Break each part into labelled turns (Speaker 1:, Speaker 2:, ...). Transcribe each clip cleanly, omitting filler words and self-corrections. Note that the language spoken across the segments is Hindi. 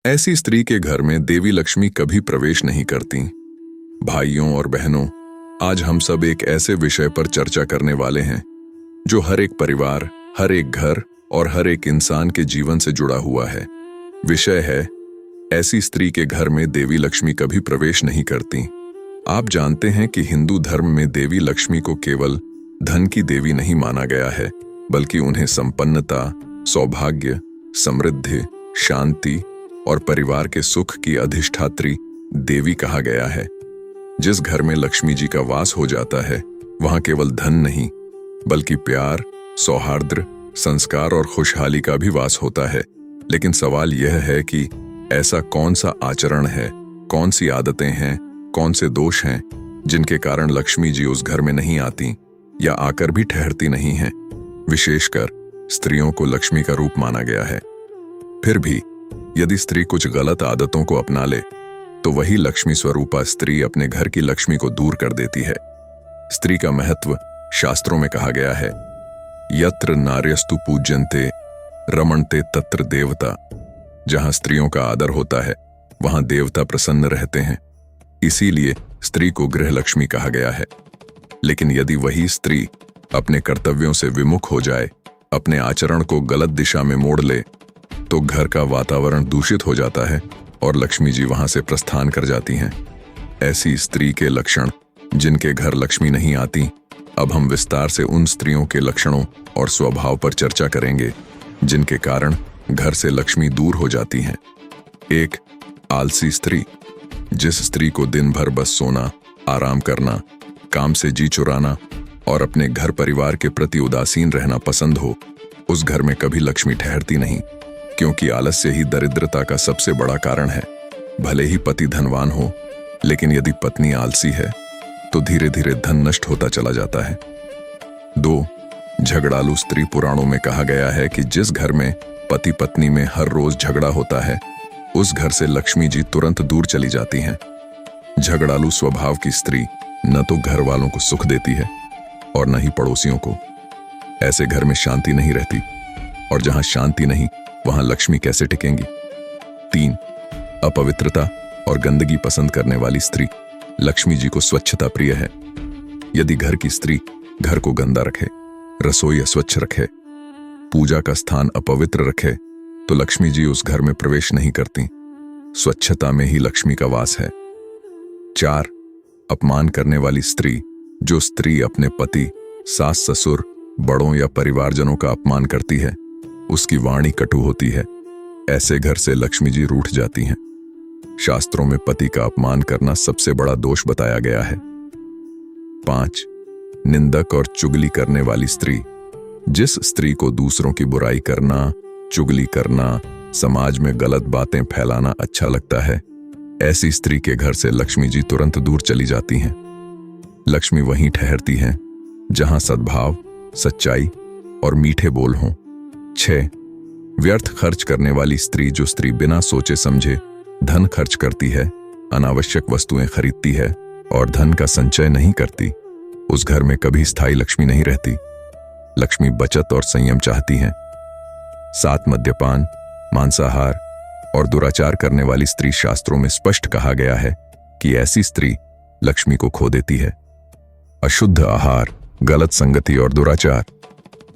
Speaker 1: ऐसी स्त्री के घर में देवी लक्ष्मी कभी प्रवेश नहीं करती। भाइयों और बहनों, आज हम सब एक ऐसे विषय पर चर्चा करने वाले हैं जो हर एक परिवार, हर एक घर और हर एक इंसान के जीवन से जुड़ा हुआ है। विषय है, ऐसी स्त्री के घर में देवी लक्ष्मी कभी प्रवेश नहीं करती। आप जानते हैं कि हिंदू धर्म में देवी लक्ष्मी को केवल धन की देवी नहीं माना गया है, बल्कि उन्हें संपन्नता, सौभाग्य, समृद्धि, शांति और परिवार के सुख की अधिष्ठात्री देवी कहा गया है। जिस घर में लक्ष्मी जी का वास हो जाता है, वहां केवल धन नहीं, बल्कि प्यार, सौहार्द, संस्कार और खुशहाली का भी वास होता है। लेकिन सवाल यह है कि ऐसा कौन सा आचरण है, कौन सी आदतें हैं, कौन से दोष हैं जिनके कारण लक्ष्मी जी उस घर में नहीं आती या आकर भी ठहरती नहीं हैं। विशेषकर स्त्रियों को लक्ष्मी का रूप माना गया है। फिर भी यदि स्त्री कुछ गलत आदतों को अपना ले तो वही लक्ष्मी स्वरूपा स्त्री अपने घर की लक्ष्मी को दूर कर देती है। स्त्री का महत्व शास्त्रों में कहा गया है, यत्र नार्यस्तु पूज्यन्ते रमणते तत्र देवता। जहां स्त्रियों का आदर होता है, वहां देवता प्रसन्न रहते हैं। इसीलिए स्त्री को गृह लक्ष्मी कहा गया है। लेकिन यदि वही स्त्री अपने कर्तव्यों से विमुख हो जाए, अपने आचरण को गलत दिशा में मोड़ ले, तो घर का वातावरण दूषित हो जाता है और लक्ष्मी जी वहां से प्रस्थान कर जाती हैं। ऐसी स्त्री के लक्षण जिनके घर लक्ष्मी नहीं आती, अब हम विस्तार से उन स्त्रियों के लक्षणों और स्वभाव पर चर्चा करेंगे जिनके कारण घर से लक्ष्मी दूर हो जाती हैं। 1. आलसी स्त्री। जिस स्त्री को दिन भर बस सोना, आराम करना, काम से जी चुराना और अपने घर परिवार के प्रति उदासीन रहना पसंद हो, उस घर में कभी लक्ष्मी ठहरती नहीं, क्योंकि आलस्य ही दरिद्रता का सबसे बड़ा कारण है। भले ही पति धनवान हो, लेकिन यदि पत्नी आलसी है तो धीरे धीरे धन नष्ट होता चला जाता है। 2. झगड़ालू स्त्री। पुराणों में कहा गया है कि जिस घर में पति पत्नी में हर रोज झगड़ा होता है, उस घर से लक्ष्मी जी तुरंत दूर चली जाती हैं। झगड़ालू स्वभाव की स्त्री न तो घर वालों को सुख देती है और न ही पड़ोसियों को। ऐसे घर में शांति नहीं रहती, और जहां शांति नहीं, वहां लक्ष्मी कैसे टिकेंगी। 3. अपवित्रता और गंदगी पसंद करने वाली स्त्री। लक्ष्मी जी को स्वच्छता प्रिय है। यदि घर की स्त्री घर को गंदा रखे, रसोई अस्वच्छ रखे, पूजा का स्थान अपवित्र रखे, तो लक्ष्मी जी उस घर में प्रवेश नहीं करती। स्वच्छता में ही लक्ष्मी का वास है। 4. अपमान करने वाली स्त्री। जो स्त्री अपने पति, सास ससुर, बड़ों या परिवारजनों का अपमान करती है, उसकी वाणी कटु होती है। ऐसे घर से लक्ष्मी जी रूठ जाती हैं। शास्त्रों में पति का अपमान करना सबसे बड़ा दोष बताया गया है। 5. निंदक और चुगली करने वाली स्त्री। जिस स्त्री को दूसरों की बुराई करना, चुगली करना, समाज में गलत बातें फैलाना अच्छा लगता है, ऐसी स्त्री के घर से लक्ष्मी जी तुरंत दूर चली जाती हैं। लक्ष्मी वहीं ठहरती हैं जहां सद्भाव, सच्चाई और मीठे बोल हों। 6. व्यर्थ खर्च करने वाली स्त्री। जो स्त्री बिना सोचे समझे धन खर्च करती है, अनावश्यक वस्तुएं खरीदती है और धन का संचय नहीं करती, उस घर में कभी स्थायी लक्ष्मी नहीं रहती। लक्ष्मी बचत और संयम चाहती हैं। 7. मद्यपान, मांसाहार और दुराचार करने वाली स्त्री। शास्त्रों में स्पष्ट कहा गया है कि ऐसी स्त्री लक्ष्मी को खो देती है। अशुद्ध आहार, गलत संगति और दुराचार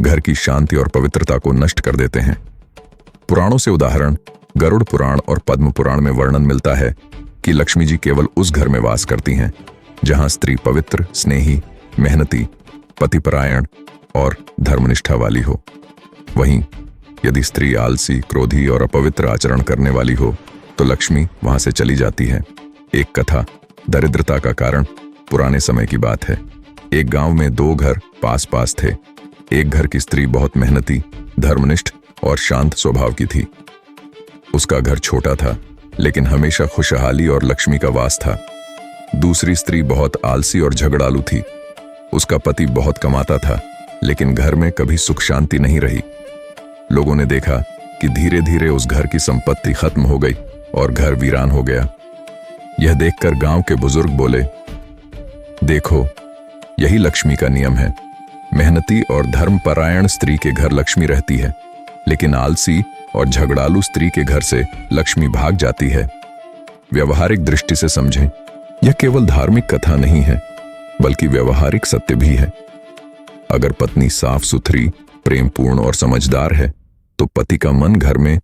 Speaker 1: घर की शांति और पवित्रता को नष्ट कर देते हैं। पुराणों से उदाहरण गरुड़ पुराण और पद्म पुराण में वर्णन मिलता है कि लक्ष्मी जी केवल उस घर में वास करती हैं जहां स्त्री पवित्र, स्नेही, मेहनती, पतिपरायण और धर्मनिष्ठा वाली हो। वहीं यदि स्त्री आलसी, क्रोधी और अपवित्र आचरण करने वाली हो, तो लक्ष्मी वहां से चली जाती है। एक कथा दरिद्रता का कारण पुराने समय की बात है। एक गांव में 2 घर पास पास थे। एक घर की स्त्री बहुत मेहनती, धर्मनिष्ठ और शांत स्वभाव की थी। उसका घर छोटा था, लेकिन हमेशा खुशहाली और लक्ष्मी का वास था। दूसरी स्त्री बहुत आलसी और झगड़ालू थी। उसका पति बहुत कमाता था, लेकिन घर में कभी सुख शांति नहीं रही। लोगों ने देखा कि धीरे धीरे उस घर की संपत्ति खत्म हो गई और घर वीरान हो गया। यह देखकर गांव के बुजुर्ग बोले, देखो, यही लक्ष्मी का नियम है। मेहनती और धर्मपरायण स्त्री के घर लक्ष्मी रहती है, लेकिन आलसी और झगड़ालू स्त्री के घर से लक्ष्मी भाग जाती है। व्यवहारिक दृष्टि से समझें, यह केवल धार्मिक कथा नहीं है, बल्कि व्यवहारिक सत्य भी है। अगर पत्नी साफ सुथरी, प्रेमपूर्ण और समझदार है, तो पति का मन घर में